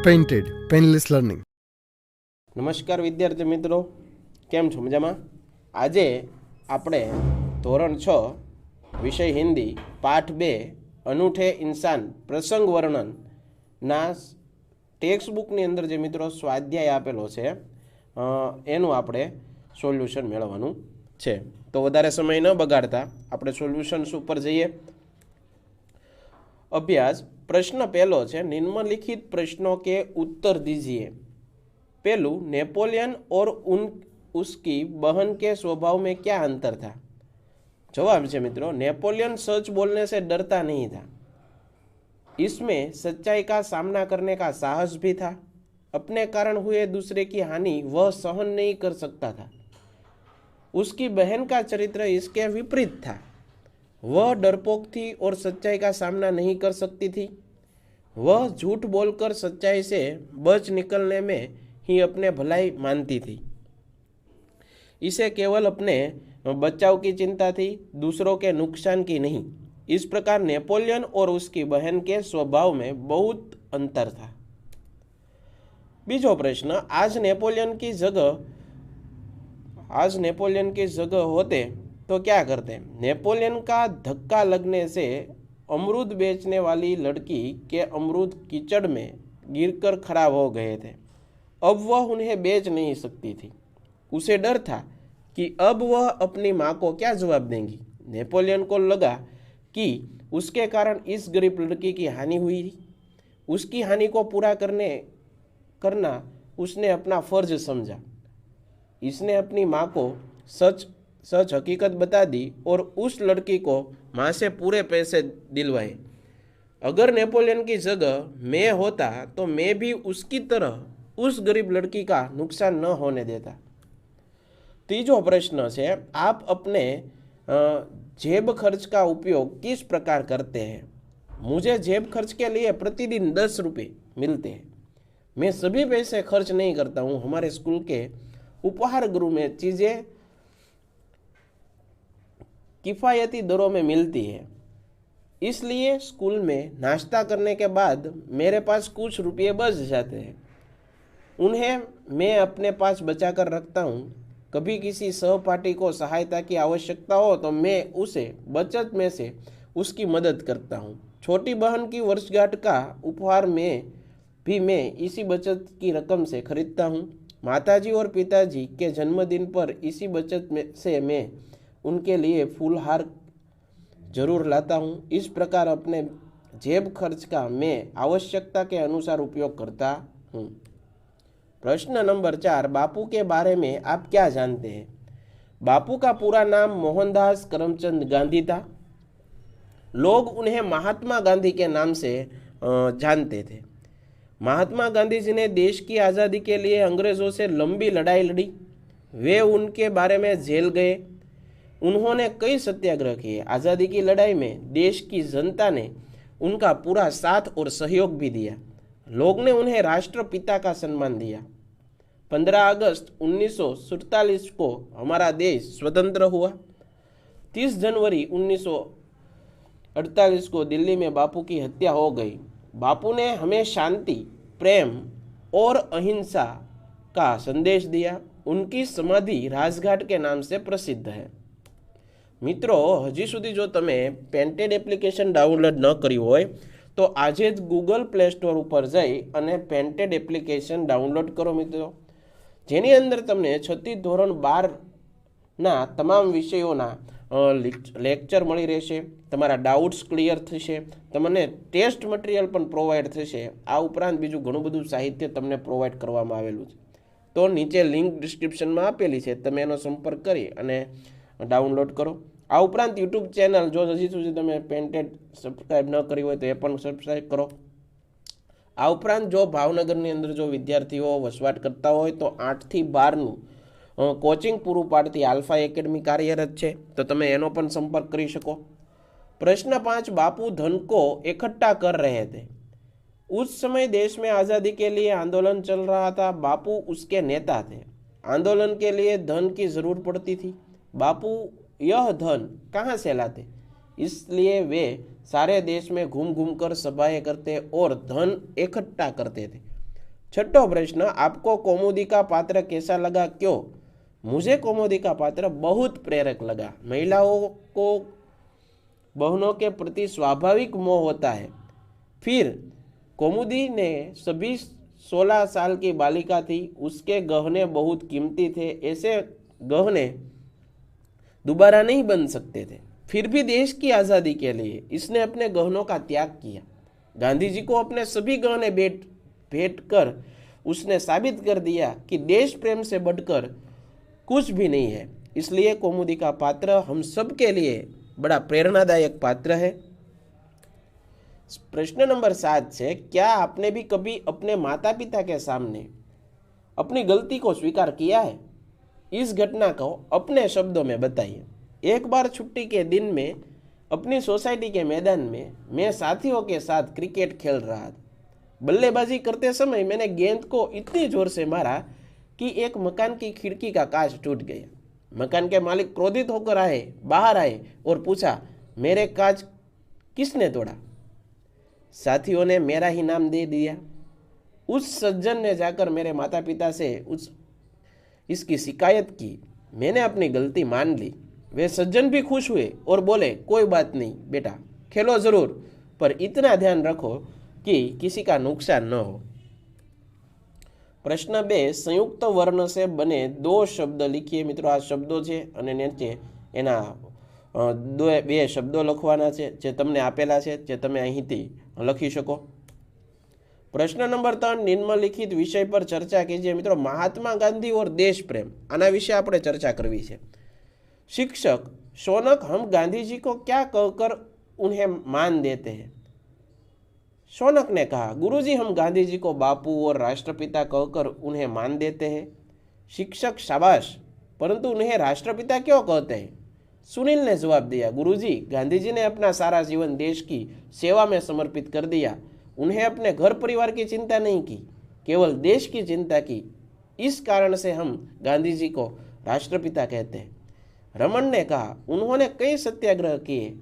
Painted painless learning. નમસ્કાર વિદ્યાર્થી મિત્રો, કેમ છો? મજામાં? આજે આપણે ધોરણ 6 વિષય હિન્દી પાઠ 2 અનૂઠે ઇન્સાન પ્રસંગ વર્ણનના ટેક્સ્ટ બુકની અંદર જે મિત્રો સ્વાધ્યાય આપેલો છે એનું આપણે સોલ્યુશન મેળવવાનું છે. તો વધારે સમય ન બગાડતા આપણે સોલ્યુશન્સ ઉપર જઈએ. अभ्यास प्रश्न पहलो है, निम्नलिखित प्रश्नों के उत्तर दीजिए. पहलू, नेपोलियन और उसकी बहन के स्वभाव में क्या अंतर था? जवाब है मित्रों, नेपोलियन सच बोलने से डरता नहीं था. इसमें सच्चाई का सामना करने का साहस भी था. अपने कारण हुए दूसरे की हानि वह सहन नहीं कर सकता था. उसकी बहन का चरित्र इसके विपरीत था. वह डरपोक थी और सच्चाई का सामना नहीं कर सकती थी. वह झूठ बोलकर सच्चाई से बच निकलने में ही अपने भलाई मानती थी. इसे केवल अपने बचाव की चिंता थी, दूसरों के नुकसान की नहीं. इस प्रकार नेपोलियन और उसकी बहन के स्वभाव में बहुत अंतर था. बीजो प्रश्न, आज नेपोलियन की जगह होते तो क्या करते? नेपोलियन का धक्का लगने से अमरूद बेचने वाली लड़की के अमरूद कीचड़ में गिरकर खराब हो गए थे. अब वह उन्हें बेच नहीं सकती थी. उसे डर था कि अब वह अपनी माँ को क्या जवाब देंगी. नेपोलियन को लगा कि उसके कारण इस गरीब लड़की की हानि हुई थी. उसकी हानि को पूरा करना उसने अपना फर्ज समझा. इसने अपनी माँ को सच हकीकत बता दी और उस लड़की को माँ से पूरे पैसे दिलवाए. अगर नेपोलियन की जगह मैं होता तो मैं भी उसकी तरह उस गरीब लड़की का नुकसान न होने देता. तीजो प्रश्न है, आप अपने जेब खर्च का उपयोग किस प्रकार करते हैं? मुझे जेब खर्च के लिए प्रतिदिन 10 रुपये मिलते हैं. मैं सभी पैसे खर्च नहीं करता हूँ. हमारे स्कूल के उपहार गृह में चीज़ें किफ़ायती दरों में मिलती है, इसलिए स्कूल में नाश्ता करने के बाद मेरे पास कुछ रुपये बच जाते हैं. उन्हें मैं अपने पास बचा कर रखता हूँ. कभी किसी सहपाठी को सहायता की आवश्यकता हो तो मैं उसे बचत में से उसकी मदद करता हूँ. छोटी बहन की वर्षगांठ का उपहार मैं इसी बचत की रकम से खरीदता हूँ. माताजी और पिताजी के जन्मदिन पर इसी बचत में से मैं उनके लिए फूलहार जरूर लाता हूँ. इस प्रकार अपने जेब खर्च का मैं आवश्यकता के अनुसार उपयोग करता हूँ. प्रश्न नंबर 4, बापू के बारे में आप क्या जानते हैं? बापू का पूरा नाम मोहनदास करमचंद गांधी था. लोग उन्हें महात्मा गांधी के नाम से जानते थे. महात्मा गांधी जी ने देश की आज़ादी के लिए अंग्रेज़ों से लंबी लड़ाई लड़ी. वे उनके बारे में जेल गए. उन्होंने कई सत्याग्रह किए. आज़ादी की लड़ाई में देश की जनता ने उनका पूरा साथ और सहयोग भी दिया. लोग ने उन्हें राष्ट्रपिता का सम्मान दिया. 15 अगस्त 1947 को हमारा देश स्वतंत्र हुआ. 30 जनवरी 1948 को दिल्ली में बापू की हत्या हो गई. बापू ने हमें शांति, प्रेम और अहिंसा का संदेश दिया. उनकी समाधि राजघाट के नाम से प्रसिद्ध है. मित्रों, हजी सुधी जो तमे पेंटेड एप्लिकेशन डाउनलॉड न करी होय तो आजे ज गूगल प्ले स्टोर पर जई अने पेंटेड एप्लिकेशन डाउनलॉड करो मित्रों, जेनी अंदर तमने 6 धोरण 12 ना तमाम विषयोना लेक्चर मळी रहेशे. तमारा डाउट्स क्लियर थशे. तमने टेस्ट मटीरियल पण प्रोवाइड थशे. आ उपरांत बीजुं घणुं बधुं साहित्य तमने प्रोवाइड करवामां आवेलुं छे. तो नीचे लिंक डिस्क्रिप्शनमां आपेली छे, तमे एनो संपर्क करी अने डाउनलॉड करो. आ उपरांत यूट्यूब चेनल जो हजी सुधी तमे पेंटेड सब्सक्राइब न करी होय तो ए पण सब्सक्राइब करो. आ उपरांत जो भावनगरनी अंदर जो विद्यार्थीओ वसवाट करता होय तो 8 થી 12 कोचिंग पूरुं पाडती आल्फा एकेडमी कार्यरत है, तो तमे एनो पण संपर्क करी शको. प्रश्न 5, बापू धन को इकट्ठा कर रहे थे. उस समय देश में आज़ादी के लिए आंदोलन चल रहा था. बापू उसके नेता थे. आंदोलन के लिए धन की जरूरत पड़ती थी. बापू यह धन कहाँ से लाते? इसलिए वे सारे देश में घूम घूम कर सभाएं करते और धन इकट्ठा करते थे. छठो प्रश्न, आपको कौमुदी का पात्र कैसा लगा, क्यों? मुझे कौमुदी का पात्र बहुत प्रेरक लगा। महिलाओं को बहनों के प्रति स्वाभाविक मोह होता है। फिर कौमुदी ने सभी 16 साल की बालिका थी, उसके गहने बहुत कीमती थे, ऐसे गहने दोबारा नहीं बन सकते थे। फिर भी देश की आज़ादी के लिए इसने अपने गहनों का त्याग किया। गांधी जी को अपने सभी गहने भेंट कर उसने साबित कर दिया कि देश प्रेम से बढ़कर कुछ भी नहीं है। इसलिए कौमुदी का पात्र हम सब के लिए बड़ा प्रेरणादायक पात्र है। प्रश्न नंबर 7 से, क्या आपने भी कभी अपने माता पिता के सामने अपनी गलती को स्वीकार किया है? इस घटना को अपने शब्दों में बताइए। एक बार छुट्टी के दिन में अपनी सोसाइटी के मैदान में मैं साथियों के साथ क्रिकेट खेल रहा था। बल्लेबाजी करते समय मैंने गेंद को इतनी जोर से मारा कि एक मकान की खिड़की का कांच टूट गया। मकान के मालिक क्रोधित होकर बाहर आए और पूछा, मेरे कांच किसने तोड़ा? साथियों ने मेरा ही नाम दे दिया। उस सज्जन ने जाकर मेरे माता पिता से इसकी शिकायत की। मैंने अपनी गलती मान ली। वे सज्जन भी खुश हुए और बोले, कोई बात नहीं बेटा, खेलो जरूर, पर इतना ध्यान रखो कि किसी का नुकसान न हो। प्रश्न 2, संयुक्त वर्ण से बने 2 शब्द लिखिए। मित्रों, आ शब्दों છે અને નીચે એના 2 શબ્દો લખવાના છે જે તમને આપેલા છે, જે તમે અહીંથી લખી શકો। प्रश्न नंबर 3, निम्नलिखित विषय पर चर्चा कीजिए। मित्रों, महात्मा गांधी और देश प्रेम, आना विषय आपणे चर्चा करवी है। शिक्षक, शौनक, हम गांधी जी को क्या कहकर उन्हें मान देते हैं? शौनक ने कहा, गुरुजी, हम गांधी जी को बापू और राष्ट्रपिता कहकर उन्हें मान देते हैं। शिक्षक, शाबाश, परंतु उन्हें राष्ट्रपिता क्यों कहते हैं? सुनील ने जवाब दिया, गुरुजी, गांधी जी ने अपना सारा जीवन देश की सेवा में समर्पित कर दिया। उन्हें अपने घर परिवार की चिंता नहीं की, केवल देश की चिंता की। इस कारण से हम गांधी जी को राष्ट्रपिता कहते हैं। रमन ने कहा, उन्होंने कई सत्याग्रह किए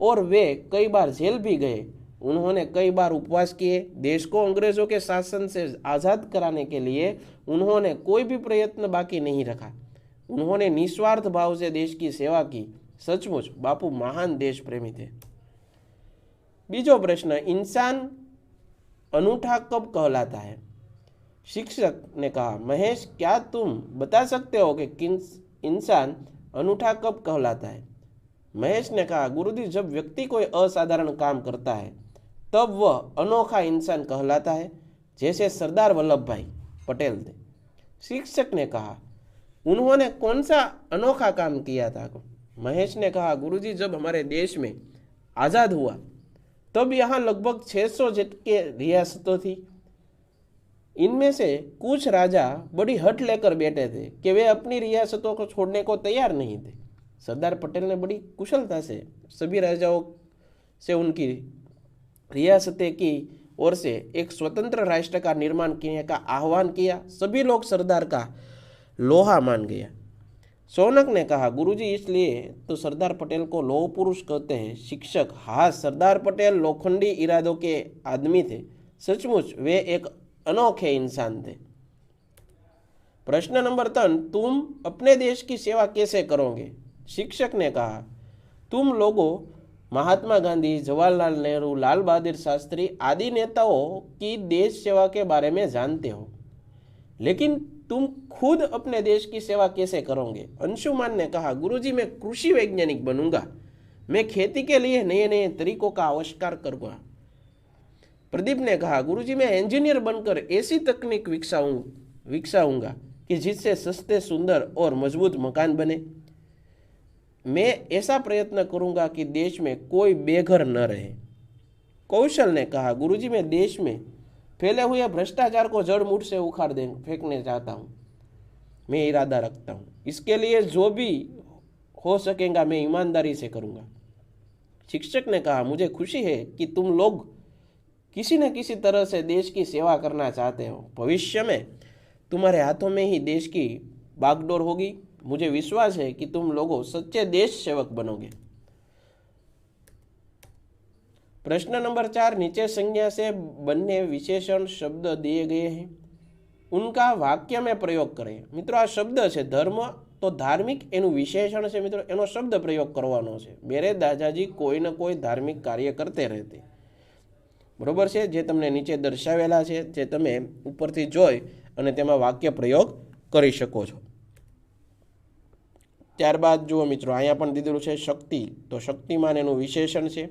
और वे कई बार जेल भी गए। उन्होंने कई बार उपवास किए। देश को अंग्रेजों के शासन से आज़ाद कराने के लिए उन्होंने कोई भी प्रयत्न बाकी नहीं रखा। उन्होंने निस्वार्थ भाव से देश की सेवा की। सचमुच बापू महान देश प्रेमी थे। बीजो प्रश्न, इंसान अनूठा कब कहलाता है? शिक्षक ने कहा, महेश, क्या तुम बता सकते हो कि इंसान अनूठा कब कहलाता है? महेश ने कहा, गुरुजी, जब व्यक्ति कोई असाधारण काम करता है तब वह अनोखा इंसान कहलाता है, जैसे सरदार वल्लभ भाई पटेल थे। शिक्षक ने कहा, उन्होंने कौन सा अनोखा काम किया था? महेश ने कहा, गुरुजी, जब हमारे देश में आज़ाद हुआ तब यहाँ लगभग 600 के रियासतों थी। इनमें से कुछ राजा बड़ी हट लेकर बैठे थे कि वे अपनी रियासतों को छोड़ने को तैयार नहीं थे। सरदार पटेल ने बड़ी कुशलता से सभी राजाओं से उनकी रियासतें की ओर से एक स्वतंत्र राष्ट्र का निर्माण करने का आह्वान किया। सभी लोग सरदार का लोहा मान गया। शौनक ने कहा, गुरुजी, इसलिए तो सरदार पटेल को लौह पुरुष कहते हैं। शिक्षक, हाँ, सरदार पटेल लोखंडी इरादों के आदमी थे। सचमुच वे एक अनोखे इंसान थे। प्रश्न नंबर 3, तुम अपने देश की सेवा कैसे करोगे? शिक्षक ने कहा, तुम लोगों महात्मा गांधी, जवाहरलाल नेहरू, लाल बहादुर शास्त्री आदि नेताओं की देश सेवा के बारे में जानते हो, लेकिन तुम खुद अपने देश की सेवा कैसे करोगे? अंशुमान ने कहा, गुरुजी, मैं कृषि वैज्ञानिक बनूंगा। मैं खेती के लिए नए नए तरीकों का आविष्कार करूंगा। प्रदीप ने कहा, गुरुजी, मैं इंजीनियर बनकर ऐसी तकनीक विकसाऊंगा कि जिससे सस्ते, सुंदर और मजबूत मकान बने। मैं ऐसा प्रयत्न करूंगा कि देश में कोई बेघर न रहे। कौशल ने कहा, गुरुजी, मैं देश में फैले हुए भ्रष्टाचार को जड़ मूठ से उखाड़ फेंकने चाहता हूँ। मैं इरादा रखता हूँ। इसके लिए जो भी हो सकेगा मैं ईमानदारी से करूँगा। शिक्षक ने कहा, मुझे खुशी है कि तुम लोग किसी न किसी तरह से देश की सेवा करना चाहते हो। भविष्य में तुम्हारे हाथों में ही देश की बागडोर होगी। मुझे विश्वास है कि तुम लोगों सच्चे देश सेवक बनोगे। प्रश्न नंबर 4, नीचे संज्ञा से बने विशेषण शब्द दिए गए हैं। उनका वाक्य में प्रयोग करें। मित्रों आ शब्द है धर्म तो धार्मिक एनु विशेषण है मित्रों, एनो शब्द प्रयोग करवानो छे। मेरे दादाजी कोई न कोई धार्मिक कार्य करते रहते, बरोबर है। जे तमने नीचे दर्शावेला है, जे तमे उपरथी जोई अने तेमां वाक्य प्रयोग करी शको छो। त्यारबाद जुओ मित्रों, अहींया पण दीधेलुं छे शक्ति, तो शक्तिमान एनु विशेषण है।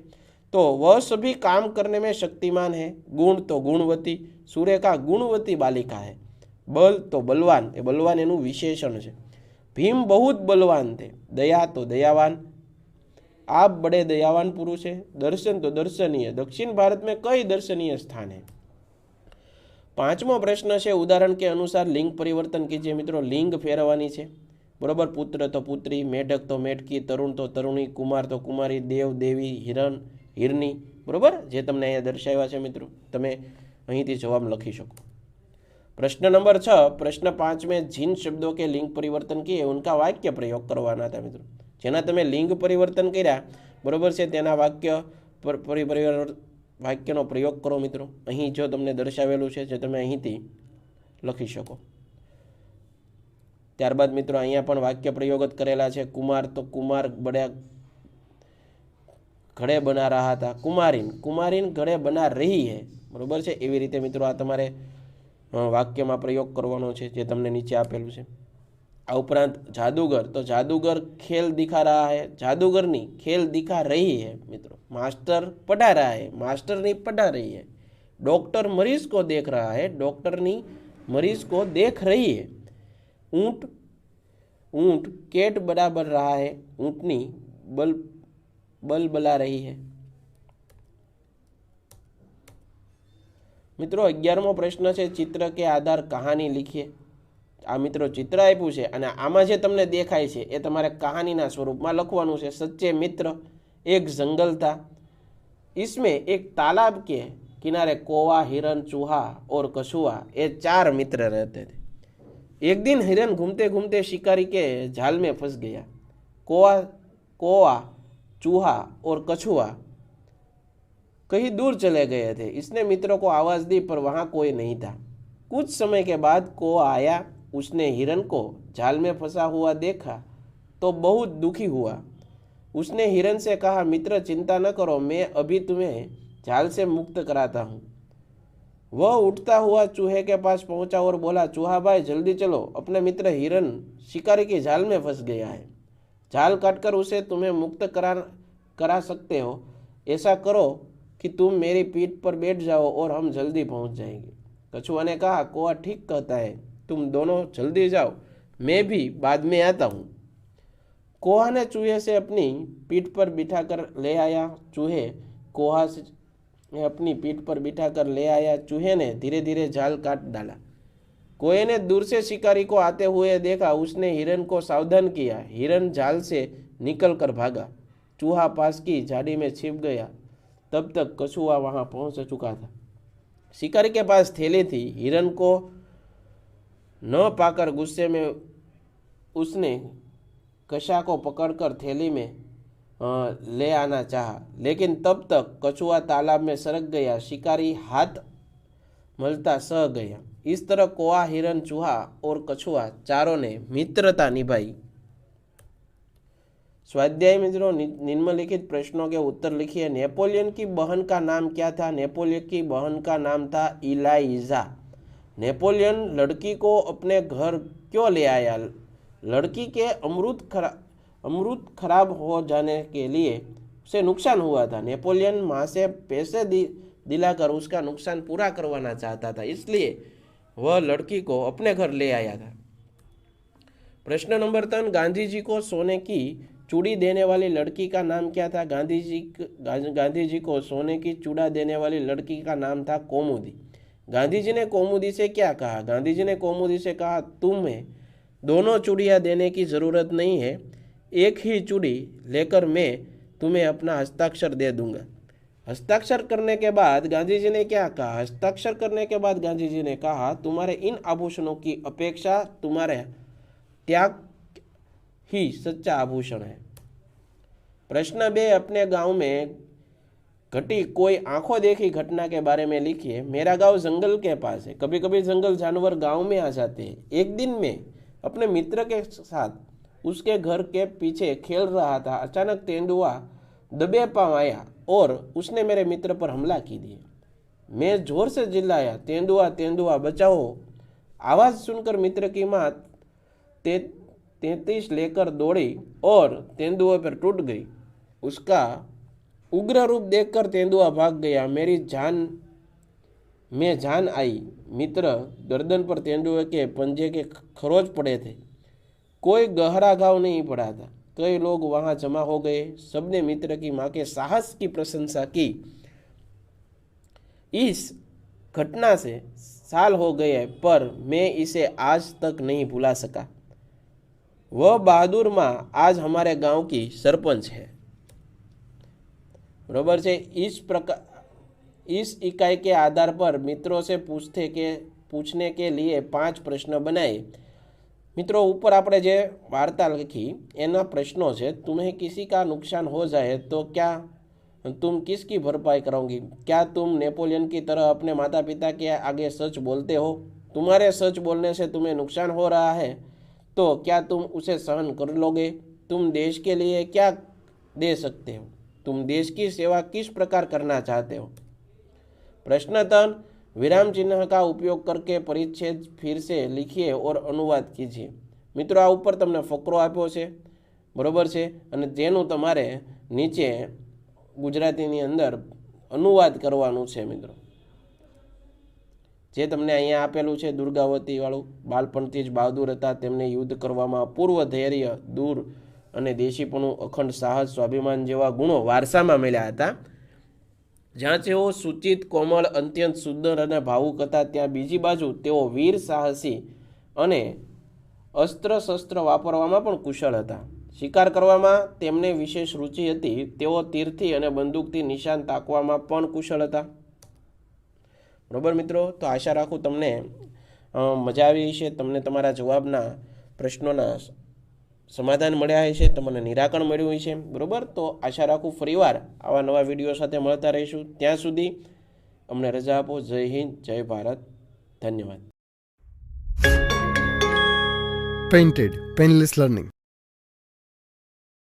तो वह सभी काम करने में शक्तिमान है। गुण तो गुणवती, सुरेखा गुणवती बालिका है। बल तो बलवान, ए बलवान एनु विशेषण है। भीम बहुत बलवान थे। दया तो दयावान, आप बड़े दयावान पुरुष है। दर्शन तो दर्शनीय, दक्षिण भारत में कई दर्शनीय स्थान है। पांचमो प्रश्न है उदाहरण के अनुसार लिंग परिवर्तन कीजिए। मित्रों लिंग फेरवानी है, बराबर। पुत्र तो पुत्री, मेढक तो मेढकी, तरुण तो तरुणी, कुमार तो कुमारी, देव देवी, हिरण हिरनी, बराबर। जे तमने अहींया दर्शाव्या छे मित्रों, तमे अहींथी जवाब लखी शको। प्रश्न नंबर 6, प्रश्न 5 में जिन शब्दों के लिंग परिवर्तन किए उनका वाक्य प्रयोग करवाना था मित्रों। जेना तमे लिंग परिवर्तन कर्या, बराबर है, तेना वाक्य वाक्यनो प्रयोग करो मित्रों। अहीं जो तमने दर्शावेलुं छे जे तमे अहींथी लखी शको। त्यारबाद मित्रों अहींया पण वाक्य प्रयोग ज करेला छे। कुमार तो कुमार बड़ा घड़े बना रहा था। कुमारीन, कुमारीन घड़े बना रही है, बरोबर है। एवी रीते मित्रों आ तमारे वाक्य में प्रयोग करवानो छे, जे तमने नीचे आपेलुं छे। आ उपरांत जादूगर, तो जादूगर खेल दिखा रहा है, जादूगरनी खेल दिखा रही है मित्रों। मास्टर पढ़ा रहा है, मास्टरनी पढ़ा रही है। डॉक्टर मरीज को देख रहा है, डॉक्टरनी मरीज को देख रही है। ऊंट, ऊंट केट बराबर रहा है, ऊंटनी बल बला रही है। मित्रों 11मो प्रश्न है चित्र के आधार कहानी लिखिए। आ मित्रों चित्र आप्युं छे अने आमां जे तमने देखाय छे ए तमारे कहानीना स्वरूपमां लखवानुं छे। सच्चे मित्र, एक जंगल था, इसमें एक तालाब के किनारे कौवा, हिरन, चूहा और कछुआ ये 4 मित्र रहते थे। एक दिन हिरन घूमते घूमते शिकारी के जाल में फंस गया। कौवा, चूहा और कछुआ कहीं दूर चले गए थे। इसने मित्रों को आवाज दी पर वहां कोई नहीं था। कुछ समय के बाद कौवा आया, उसने हिरन को जाल में फंसा हुआ देखा तो बहुत दुखी हुआ। उसने हिरन से कहा, मित्र चिंता न करो, मैं अभी तुम्हें जाल से मुक्त कराता हूँ। वह उठता हुआ चूहे के पास पहुंचा और बोला, चूहा भाई जल्दी चलो, अपने मित्र हिरन शिकारी की जाल में फंस गया है। जाल काटकर उसे तुम्हें मुक्त करा सकते हो। ऐसा करो कि तुम मेरी पीठ पर बैठ जाओ और हम जल्दी पहुंच जाएंगे। कछुआ ने कहा, कौवा ठीक कहता है, तुम दोनों जल्दी जाओ, मैं भी बाद में आता हूँ। कौवा ने चूहे से अपनी पीठ पर बिठाकर ले आया। कौवा से अपनी पीठ पर बिठाकर ले आया। चूहे ने धीरे धीरे जाल काट डाला। कौवे ने दूर से शिकारी को आते हुए देखा। उसने हिरन को सावधान किया। हिरन जाल से निकल कर भागा। चूहा पास की झाड़ी में छिप गया। तब तक कछुआ वहां पहुंच चुका था। शिकारी के पास थैली थी। हिरन को न पाकर गुस्से में उसने कछुआ को पकड़कर थैली में ले आना चाहा, लेकिन तब तक कछुआ तालाब में सरक गया। शिकारी हाथ मलता सह गया। इस तरह कौवा, हिरन, चूहा और कछुआ चारों ने मित्रता निभाई। स्वाध्याय मित्रों निम्नलिखित प्रश्नों के उत्तर लिखिए। नेपोलियन की बहन का नाम क्या था? नेपोलियन की बहन का नाम था इलाइजा। नेपोलियन लड़की को अपने घर क्यों ले आया? लड़की के अमृत खराब हो जाने के लिए उसे नुकसान हुआ था। नेपोलियन माँ से पैसे दिलाकर उसका नुकसान पूरा करवाना चाहता था, इसलिए वह लड़की को अपने घर ले आया था। प्रश्न नंबर 3, गांधी जी को सोने की चूड़ी देने वाली लड़की का नाम क्या था? गांधी जी को सोने की चूड़ा देने वाली लड़की का नाम था कौमुदी। गांधी जी ने कौमुदी से क्या कहा? गांधी जी ने कौमुदी से कहा, तुम्हें दोनों चूड़ियाँ देने की जरूरत नहीं है, एक ही चूड़ी लेकर मैं तुम्हें अपना हस्ताक्षर दे दूंगा। हस्ताक्षर करने के बाद गांधी जी ने क्या कहा? हस्ताक्षर करने के बाद गांधी जी ने कहा, तुम्हारे इन आभूषणों की अपेक्षा तुम्हारे त्याग ही सच्चा आभूषण है। प्रश्न 2, अपने गांव में घटी कोई आंखों देखी घटना के बारे में लिखिए। मेरा गांव जंगल के पास है। कभी कभी जंगल जानवर गांव में आ जाते हैं। एक दिन मैं अपने मित्र के साथ उसके घर के पीछे खेल रहा था। अचानक तेंदुआ दबे पांव आया और उसने मेरे मित्र पर हमला की दिया। मैं जोर से चिल्लाया, तेंदुआ तेंदुआ बचाओ। आवाज सुनकर मित्र की माँ 33 लेकर दौड़ी और तेंदुए पर टूट गई। उसका उग्र रूप देखकर तेंदुआ भाग गया। में जान आई। मित्र गर्दन पर तेंदुए के पंजे के खरोच पड़े थे। कोई गहरा घाव नहीं पड़ा था। कई लोग वहां जमा हो गए। सबने मित्र की मां के साहस की प्रशंसा की। इस घटना से साल हो गए पर मैं इसे आज तक नहीं भुला सका। वह बहादुर माँ आज हमारे गांव की सरपंच है। बराबर है। इस इकाई के आधार पर मित्रों से पूछने के लिए 5 प्रश्न बनाए। मित्रों, ऊपर આપણે જે વાર્તા લખી એના પ્રશ્નો છે। तुम्हें किसी का नुकसान हो जाए तो क्या तुम किसकी भरपाई करोगी? क्या तुम नेपोलियन की तरह अपने माता पिता के आगे सच बोलते हो? तुम्हारे सच बोलने से तुम्हें नुकसान हो रहा है तो क्या तुम उसे सहन कर लोगे? तुम देश के लिए क्या दे सकते हो? तुम देश की सेवा किस प्रकार करना चाहते हो? प्रश्न 3, विराम चिन्ह का उपयोग करके परिच्छेद फिर से लिखिए और अनुवाद कीजिए। मित्रों, आ ऊपर तमने फकरो आप्यो छे, बरोबर छे, अने जेनुं तमारे नीचे गुजरातीनी अंदर अनुवाद करवानुं छे। मित्रों, जे तमने अहींया आपेलुं छे दुर्गावती वाळुं, बाळपणथी ज बहादुर हता, तेमने युद्ध करवामां पूर्व धैर्य, दूर અને દેશીપણું, અખંડ સાહસ, સ્વાભિમાન જેવા ગુણો વારસામાં મળ્યા હતા। જ્યાં તેઓ સૂચિત, કોમળ, અત્યંત સુંદર અને ભાવુક હતા, ત્યાં બીજી બાજુ તેઓ વીર, સાહસી અને અસ્ત્ર શસ્ત્ર વાપરવામાં પણ કુશળ હતા। શિકાર કરવામાં તેમને વિશેષ રુચિ હતી। તેઓ તીરથી અને બંદૂકથી નિશાન તાકવામાં પણ કુશળ હતા। બરોબર મિત્રો, તો આશા રાખું તમને મજા આવી છે। તમને તમારા જવાબના પ્રશ્નોના સમાધાન મળ્યા હશે, તમને નિરાકરણ મળ્યું હશે। બરોબર, તો આશા રાખું ફરીવાર આવા નવા વિડીયો સાથે મળતા રહીશું। ત્યાં સુધી અમને રજા આપો। જય હિન્દ, જય ભારત, ધન્યવાદ। Painted Painless Learning।